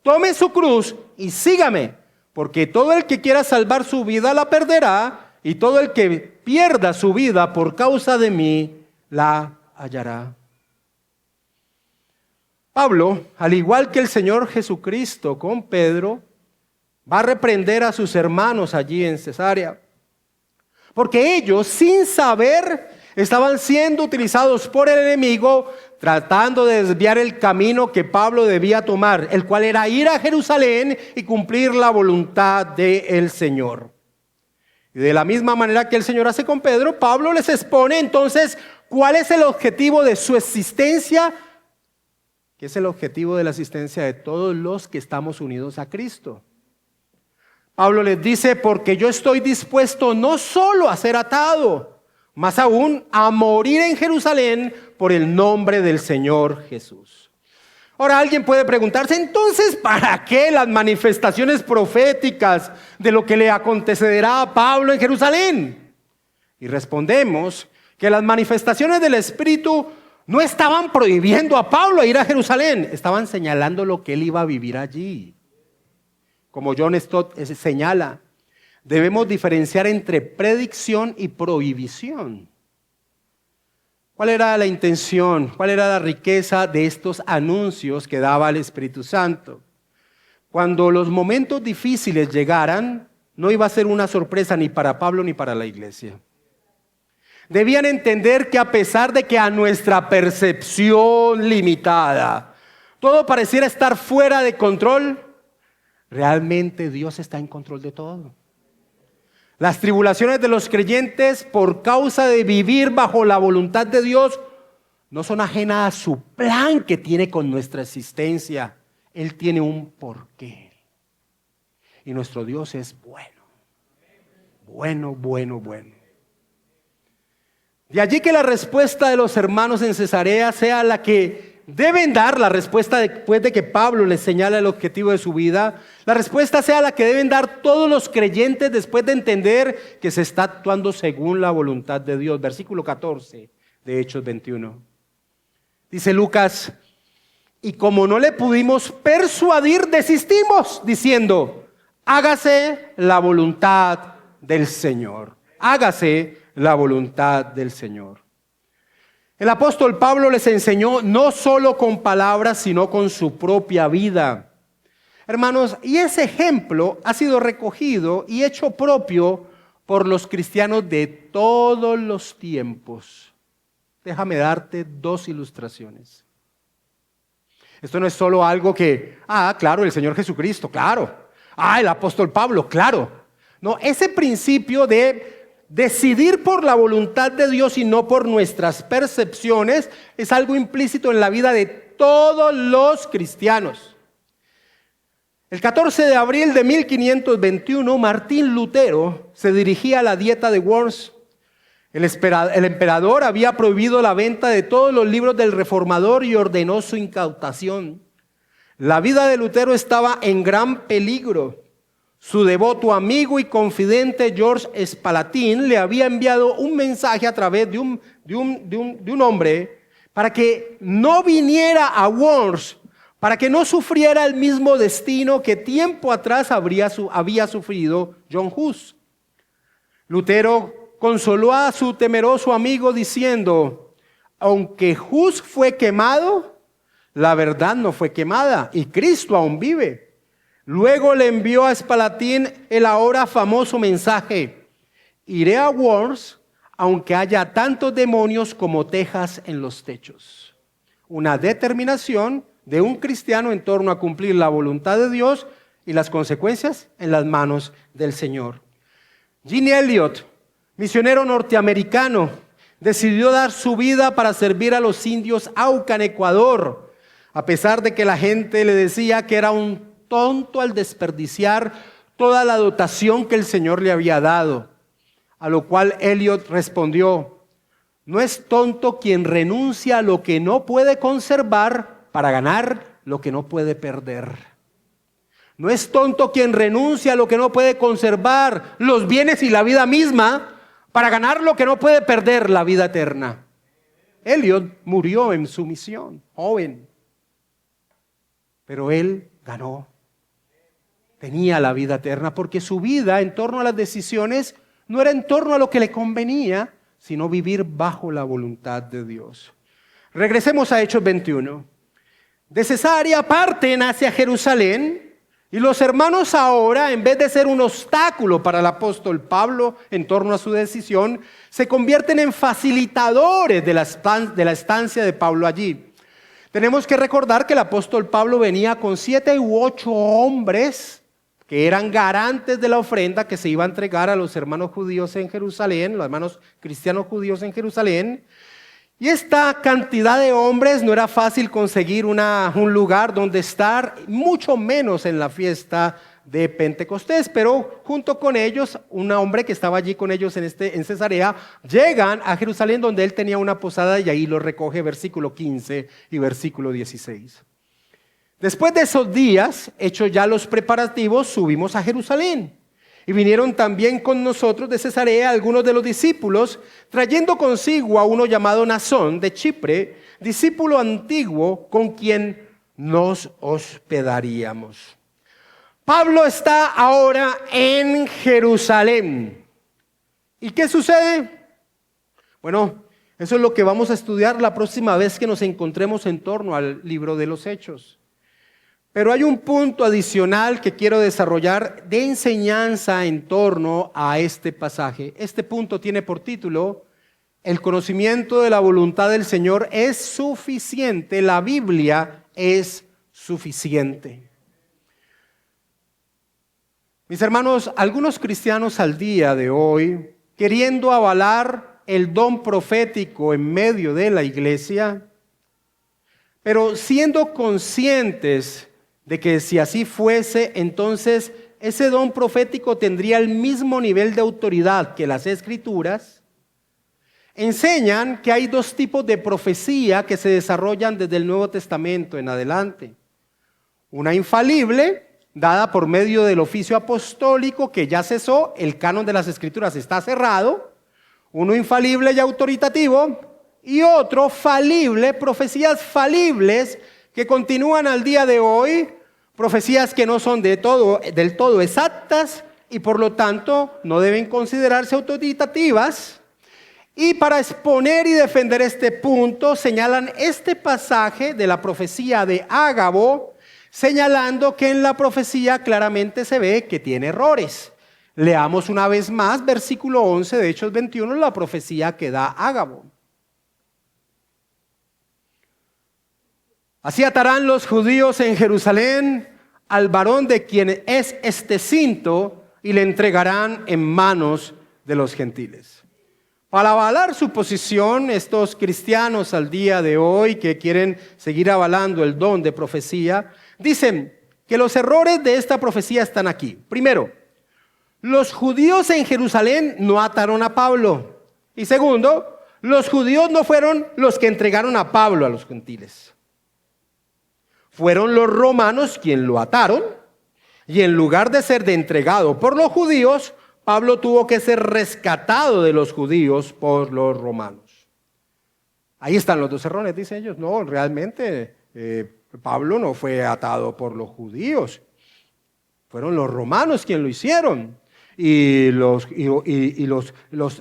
tome su cruz y sígame, porque todo el que quiera salvar su vida la perderá, y todo el que pierda su vida por causa de mí, la hallará. Pablo, al igual que el Señor Jesucristo con Pedro, va a reprender a sus hermanos allí en Cesarea, porque ellos, sin saber, estaban siendo utilizados por el enemigo, tratando de desviar el camino que Pablo debía tomar, el cual era ir a Jerusalén y cumplir la voluntad del Señor. Y de la misma manera que el Señor hace con Pedro, Pablo les expone entonces cuál es el objetivo de su existencia, que es el objetivo de la existencia de todos los que estamos unidos a Cristo. Pablo les dice, porque yo estoy dispuesto no solo a ser atado, más aún a morir en Jerusalén por el nombre del Señor Jesús. Ahora alguien puede preguntarse, entonces, ¿para qué las manifestaciones proféticas de lo que le acontecerá a Pablo en Jerusalén? Y respondemos que las manifestaciones del Espíritu no estaban prohibiendo a Pablo ir a Jerusalén, estaban señalando lo que él iba a vivir allí. Como John Stott señala, debemos diferenciar entre predicción y prohibición. ¿Cuál era la intención? ¿Cuál era la riqueza de estos anuncios que daba el Espíritu Santo? Cuando los momentos difíciles llegaran, no iba a ser una sorpresa ni para Pablo ni para la iglesia. Debían entender que a pesar de que a nuestra percepción limitada todo pareciera estar fuera de control, realmente Dios está en control de todo. Las tribulaciones de los creyentes por causa de vivir bajo la voluntad de Dios no son ajenas a su plan que tiene con nuestra existencia. Él tiene un porqué. Y nuestro Dios es bueno. Bueno. De allí que la respuesta de los hermanos en Cesarea sea la que deben dar, la respuesta después de que Pablo les señala el objetivo de su vida, la respuesta sea la que deben dar todos los creyentes después de entender que se está actuando según la voluntad de Dios. Versículo 14 de Hechos 21. Dice Lucas, y como no le pudimos persuadir, desistimos, diciendo, hágase la voluntad del Señor. Hágase la voluntad del Señor. El apóstol Pablo les enseñó no solo con palabras, sino con su propia vida. Hermanos, y ese ejemplo ha sido recogido y hecho propio por los cristianos de todos los tiempos. Déjame darte dos ilustraciones. Esto no es solo algo que, claro, el Señor Jesucristo, claro. El apóstol Pablo, claro. No, ese principio de decidir por la voluntad de Dios y no por nuestras percepciones es algo implícito en la vida de todos los cristianos. El 14 de abril de 1521, Martín Lutero se dirigía a la Dieta de Worms. El emperador había prohibido la venta de todos los libros del Reformador y ordenó su incautación. La vida de Lutero estaba en gran peligro. su devoto amigo y confidente George Spalatin le había enviado un mensaje a través de un hombre para que no viniera a Worms, para que no sufriera el mismo destino que tiempo atrás había sufrido John Hus. Lutero consoló a su temeroso amigo diciendo: aunque Hus fue quemado, la verdad no fue quemada y Cristo aún vive. Luego le envió a Spalatin el ahora famoso mensaje: iré a Worms aunque haya tantos demonios como tejas en los techos. Una determinación de un cristiano en torno a cumplir la voluntad de Dios y las consecuencias en las manos del Señor. Gene Elliot, misionero norteamericano, decidió dar su vida para servir a los indios Auca en Ecuador, a pesar de que la gente le decía que era un tonto al desperdiciar toda la dotación que el Señor le había dado. A lo cual Elliot respondió: no es tonto quien renuncia a lo que no puede conservar para ganar lo que no puede perder. No es tonto quien renuncia a lo que no puede conservar, los bienes y la vida misma, para ganar lo que no puede perder, la vida eterna. Elliot murió en su misión, joven, pero él ganó. Tenía la vida eterna porque su vida en torno a las decisiones no era en torno a lo que le convenía, sino vivir bajo la voluntad de Dios. Regresemos a Hechos 21. De Cesarea parten hacia Jerusalén. Y los hermanos ahora, en vez de ser un obstáculo para el apóstol Pablo en torno a su decisión, se convierten en facilitadores de la estancia de Pablo allí. Tenemos que recordar que el apóstol Pablo venía con 7 u 8 hombres que eran garantes de la ofrenda que se iba a entregar a los hermanos judíos en Jerusalén, los hermanos cristianos judíos en Jerusalén. Y esta cantidad de hombres no era fácil conseguir un lugar donde estar, mucho menos en la fiesta de Pentecostés, pero junto con ellos, un hombre que estaba allí con ellos en Cesarea, llegan a Jerusalén donde él tenía una posada y ahí lo recoge versículo 15 y versículo 16. Después de esos días, hechos ya los preparativos, subimos a Jerusalén. Y vinieron también con nosotros de Cesarea algunos de los discípulos, trayendo consigo a uno llamado Nasón de Chipre, discípulo antiguo con quien nos hospedaríamos. Pablo está ahora en Jerusalén. ¿Y qué sucede? Bueno, eso es lo que vamos a estudiar la próxima vez que nos encontremos en torno al libro de los Hechos. Pero hay un punto adicional que quiero desarrollar de enseñanza en torno a este pasaje. Este punto tiene por título: el conocimiento de la voluntad del Señor es suficiente. La Biblia es suficiente. Mis hermanos, algunos cristianos al día de hoy, queriendo avalar el don profético en medio de la iglesia, pero siendo conscientes de que si así fuese, entonces ese don profético tendría el mismo nivel de autoridad que las Escrituras, enseñan que hay dos tipos de profecía que se desarrollan desde el Nuevo Testamento en adelante. Una infalible, dada por medio del oficio apostólico que ya cesó, el canon de las Escrituras está cerrado. Uno infalible y autoritativo, y otro falible, profecías falibles que continúan al día de hoy, profecías que no son del todo exactas y por lo tanto no deben considerarse autoritativas. Y para exponer y defender este punto señalan este pasaje de la profecía de Ágabo, señalando que en la profecía claramente se ve que tiene errores. Leamos una vez más versículo 11 de Hechos 21, la profecía que da Ágabo. Así atarán los judíos en Jerusalén al varón de quien es este cinto y le entregarán en manos de los gentiles. Para avalar su posición, estos cristianos al día de hoy que quieren seguir avalando el don de profecía, dicen que los errores de esta profecía están aquí. Primero, los judíos en Jerusalén no ataron a Pablo. Y segundo, los judíos no fueron los que entregaron a Pablo a los gentiles. Fueron los romanos quienes lo ataron Y en lugar de ser entregado por los judíos, Pablo tuvo que ser rescatado de los judíos por los romanos. Ahí están los dos errores, dicen ellos. No, realmente Pablo no fue atado por los judíos. Fueron los romanos quienes lo hicieron. Y los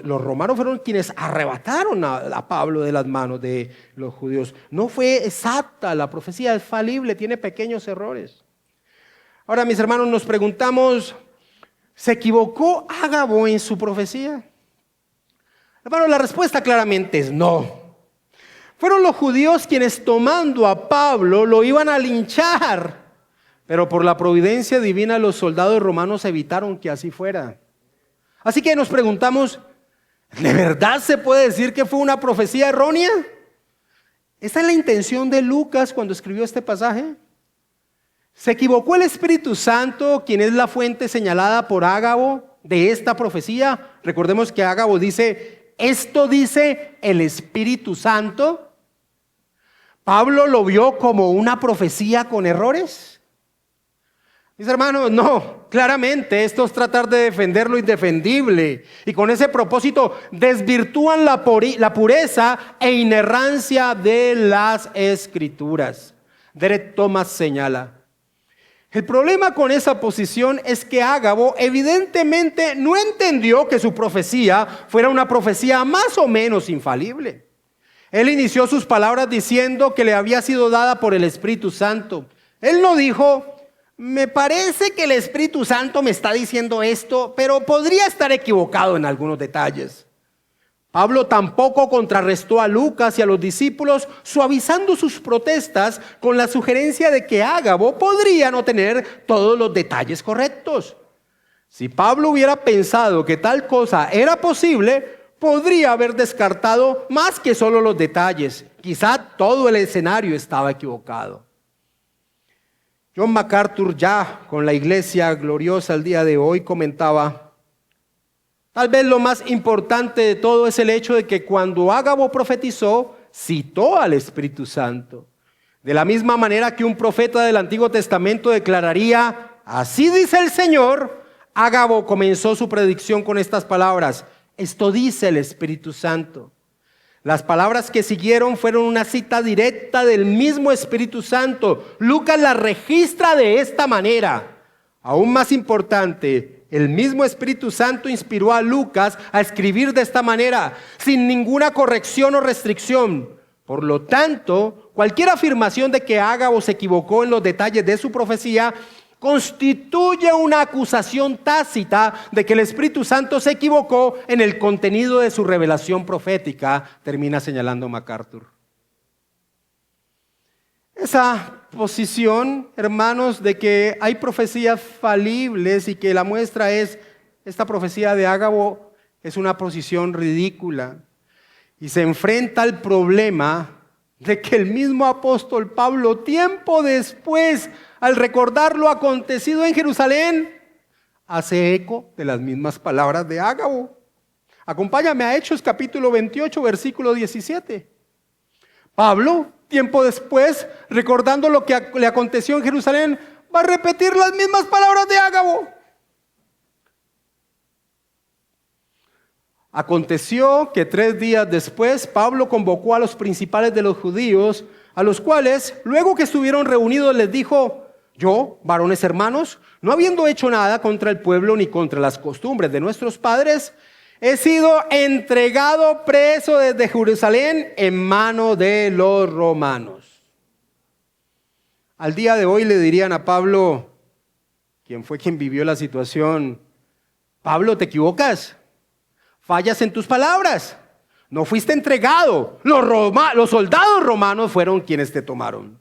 romanos fueron quienes arrebataron a Pablo de las manos de los judíos. No fue exacta, la profecía es falible, tiene pequeños errores. Ahora, mis hermanos, nos preguntamos, ¿se equivocó Ágabo en su profecía? Hermano, la respuesta claramente es no. Fueron los judíos quienes, tomando a Pablo, lo iban a linchar. Pero por la providencia divina los soldados romanos evitaron que así fuera. Así que nos preguntamos, ¿de verdad se puede decir que fue una profecía errónea? ¿Esta es la intención de Lucas cuando escribió este pasaje? ¿Se equivocó el Espíritu Santo, quien es la fuente señalada por Ágabo de esta profecía? Recordemos que Ágabo dice, esto dice el Espíritu Santo. ¿Pablo lo vio como una profecía con errores? Mis hermanos, no, claramente esto es tratar de defender lo indefendible y con ese propósito desvirtúan la pureza e inerrancia de las Escrituras. Derek Thomas señala, el problema con esa posición es que Ágabo evidentemente no entendió que su profecía fuera una profecía más o menos infalible. Él inició sus palabras diciendo que le había sido dada por el Espíritu Santo. Él no dijo, me parece que el Espíritu Santo me está diciendo esto, pero podría estar equivocado en algunos detalles. Pablo tampoco contrarrestó a Lucas y a los discípulos, suavizando sus protestas con la sugerencia de que Ágabo podría no tener todos los detalles correctos. Si Pablo hubiera pensado que tal cosa era posible, podría haber descartado más que solo los detalles. Quizá todo el escenario estaba equivocado. John MacArthur, ya con la iglesia gloriosa el día de hoy, comentaba, tal vez lo más importante de todo es el hecho de que cuando Ágabo profetizó, citó al Espíritu Santo. De la misma manera que un profeta del Antiguo Testamento declararía, así dice el Señor, Ágabo comenzó su predicción con estas palabras, esto dice el Espíritu Santo. Las palabras que siguieron fueron una cita directa del mismo Espíritu Santo. Lucas la registra de esta manera. Aún más importante, el mismo Espíritu Santo inspiró a Lucas a escribir de esta manera, sin ninguna corrección o restricción. Por lo tanto, cualquier afirmación de que Ágabo se equivocó en los detalles de su profecía constituye una acusación tácita de que el Espíritu Santo se equivocó en el contenido de su revelación profética, termina señalando MacArthur. Esa posición, hermanos, de que hay profecías falibles y que la muestra es esta profecía de Ágabo, es una posición ridícula y se enfrenta al problema de que el mismo apóstol Pablo, tiempo después, al recordar lo acontecido en Jerusalén, hace eco de las mismas palabras de Ágabo. Acompáñame a Hechos capítulo 28, versículo 17. Pablo, tiempo después, recordando lo que le aconteció en Jerusalén, va a repetir las mismas palabras de Ágabo. Aconteció que 3 días después Pablo convocó a los principales de los judíos, a los cuales, luego que estuvieron reunidos, les dijo, yo, varones hermanos, no habiendo hecho nada contra el pueblo ni contra las costumbres de nuestros padres, he sido entregado preso desde Jerusalén en mano de los romanos. Al día de hoy le dirían a Pablo, quien fue quien vivió la situación, Pablo, te equivocas. Fallas en tus palabras, no fuiste entregado, los soldados romanos fueron quienes te tomaron.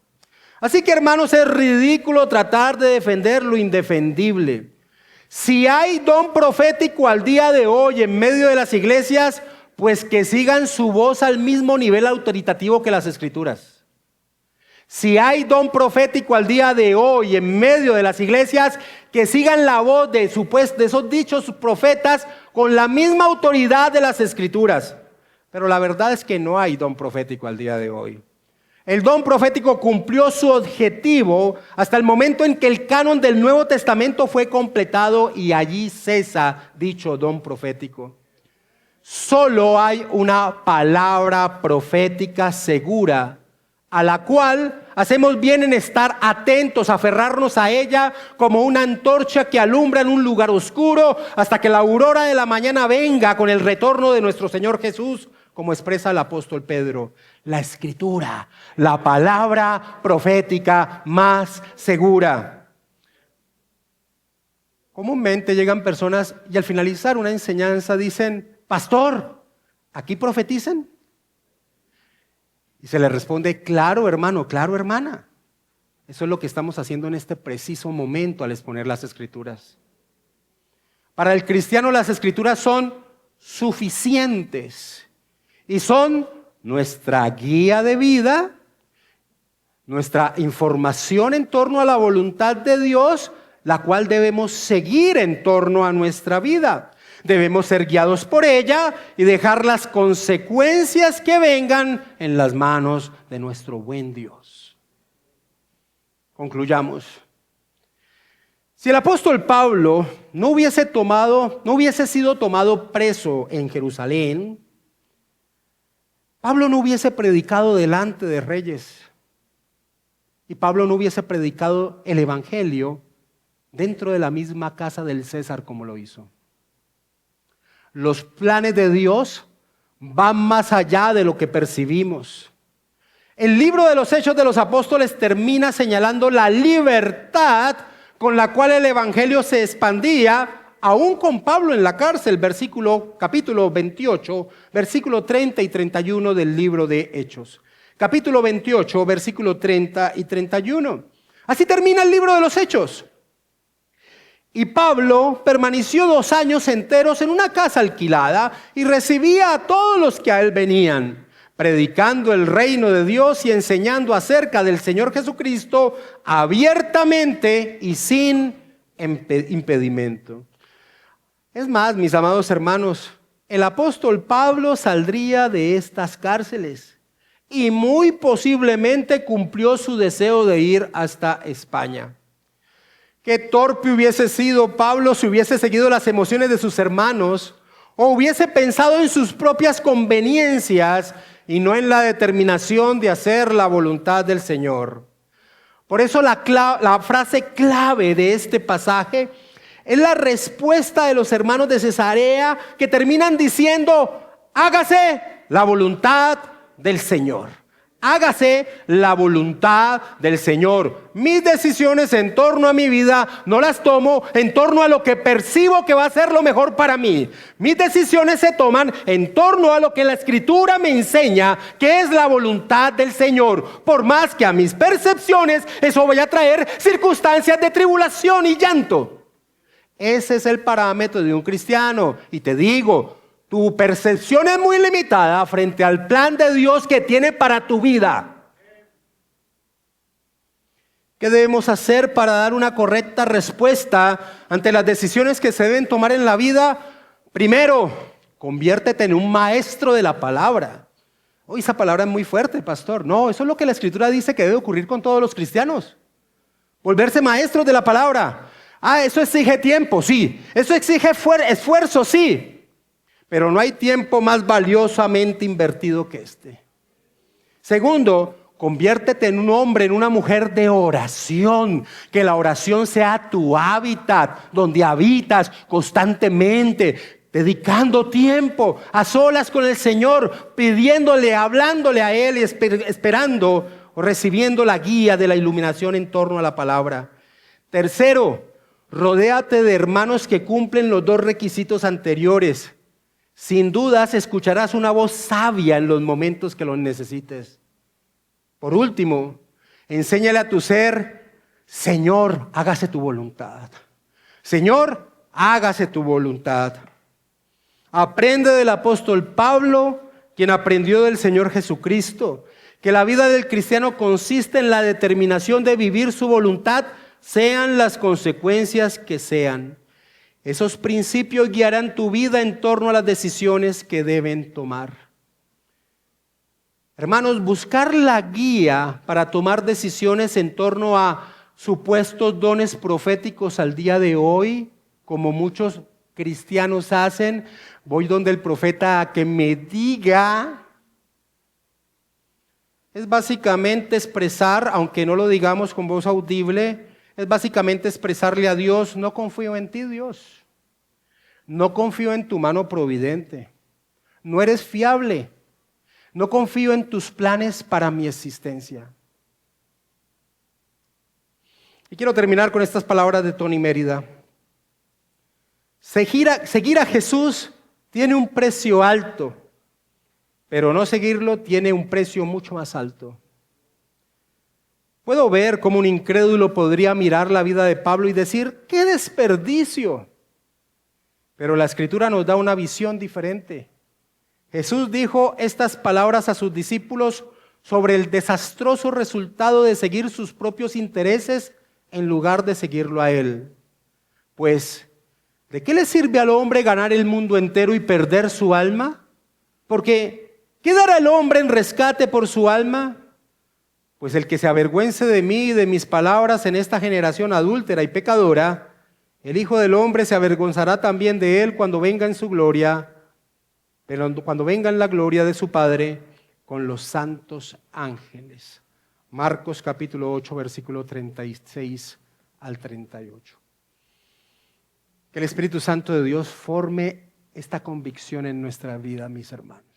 Así que hermanos, es ridículo tratar de defender lo indefendible. Si hay don profético al día de hoy en medio de las iglesias, pues que sigan su voz al mismo nivel autoritativo que las Escrituras. Si hay don profético al día de hoy en medio de las iglesias, que sigan la voz de esos dichos profetas con la misma autoridad de las Escrituras. Pero la verdad es que no hay don profético al día de hoy. El don profético cumplió su objetivo hasta el momento en que el canon del Nuevo Testamento fue completado y allí cesa dicho don profético. Solo hay una palabra profética segura, a la cual hacemos bien en estar atentos, aferrarnos a ella como una antorcha que alumbra en un lugar oscuro hasta que la aurora de la mañana venga con el retorno de nuestro Señor Jesús, como expresa el apóstol Pedro. La Escritura, la palabra profética más segura. Comúnmente llegan personas y al finalizar una enseñanza dicen: pastor, ¿aquí profetizan? Y se le responde: claro, hermano, claro, hermana. Eso es lo que estamos haciendo en este preciso momento al exponer las Escrituras. Para el cristiano las Escrituras son suficientes y son nuestra guía de vida, nuestra información en torno a la voluntad de Dios, la cual debemos seguir en torno a nuestra vida. Debemos ser guiados por ella y dejar las consecuencias que vengan en las manos de nuestro buen Dios. Concluyamos. Si el apóstol Pablo no hubiese sido tomado preso en Jerusalén, Pablo no hubiese predicado delante de reyes y Pablo no hubiese predicado el evangelio dentro de la misma casa del César como lo hizo. Los planes de Dios van más allá de lo que percibimos. El libro de los Hechos de los Apóstoles termina señalando la libertad con la cual el evangelio se expandía, aún con Pablo en la cárcel, capítulo 28, versículo 30 y 31 del libro de Hechos. Capítulo 28, versículo 30 y 31. Así termina el libro de los Hechos. Y Pablo permaneció 2 años enteros en una casa alquilada y recibía a todos los que a él venían, predicando el reino de Dios y enseñando acerca del Señor Jesucristo abiertamente y sin impedimento. Es más, mis amados hermanos, el apóstol Pablo saldría de estas cárceles y muy posiblemente cumplió su deseo de ir hasta España. Qué torpe hubiese sido Pablo si hubiese seguido las emociones de sus hermanos o hubiese pensado en sus propias conveniencias y no en la determinación de hacer la voluntad del Señor. Por eso la frase clave de este pasaje es la respuesta de los hermanos de Cesarea, que terminan diciendo: hágase la voluntad del Señor. Hágase la voluntad del Señor. Mis decisiones en torno a mi vida no las tomo en torno a lo que percibo que va a ser lo mejor para mí. Mis decisiones se toman en torno a lo que la Escritura me enseña que es la voluntad del Señor. Por más que a mis percepciones eso vaya a traer circunstancias de tribulación y llanto. Ese es el parámetro de un cristiano. Y te digo, tu percepción es muy limitada frente al plan de Dios que tiene para tu vida. ¿Qué debemos hacer para dar una correcta respuesta ante las decisiones que se deben tomar en la vida? Primero, conviértete en un maestro de la palabra. Esa palabra es muy fuerte, pastor. No, eso es lo que la Escritura dice que debe ocurrir con todos los cristianos. Volverse maestros de la palabra. Eso exige tiempo, sí. Eso exige esfuerzo, sí. Pero no hay tiempo más valiosamente invertido que este. Segundo, conviértete en un hombre, en una mujer de oración. Que la oración sea tu hábitat, donde habitas constantemente, dedicando tiempo a solas con el Señor, pidiéndole, hablándole a Él y esperando o recibiendo la guía de la iluminación en torno a la palabra. Tercero, rodéate de hermanos que cumplen los 2 requisitos anteriores. Sin dudas escucharás una voz sabia en los momentos que lo necesites. Por último, enséñale a tu ser: Señor, hágase tu voluntad. Señor, hágase tu voluntad. Aprende del apóstol Pablo, quien aprendió del Señor Jesucristo, que la vida del cristiano consiste en la determinación de vivir su voluntad, sean las consecuencias que sean. Esos principios guiarán tu vida en torno a las decisiones que deben tomar. Hermanos, buscar la guía para tomar decisiones en torno a supuestos dones proféticos al día de hoy, como muchos cristianos hacen, voy donde el profeta a que me diga, es básicamente expresar, aunque no lo digamos con voz audible, es básicamente expresarle a Dios: no confío en ti, Dios, no confío en tu mano providente, no eres fiable, no confío en tus planes para mi existencia. Y quiero terminar con estas palabras de Tony Mérida. Seguir a Jesús tiene un precio alto, pero no seguirlo tiene un precio mucho más alto. Puedo ver cómo un incrédulo podría mirar la vida de Pablo y decir: ¡qué desperdicio! Pero la Escritura nos da una visión diferente. Jesús dijo estas palabras a sus discípulos sobre el desastroso resultado de seguir sus propios intereses en lugar de seguirlo a Él. Pues, ¿de qué le sirve al hombre ganar el mundo entero y perder su alma? Porque, ¿qué dará el hombre en rescate por su alma? Pues el que se avergüence de mí y de mis palabras en esta generación adúltera y pecadora, el Hijo del Hombre se avergonzará también de él cuando venga en su gloria, pero cuando venga en la gloria de su Padre con los santos ángeles. Marcos capítulo 8, versículo 36 al 38. Que el Espíritu Santo de Dios forme esta convicción en nuestra vida, mis hermanos.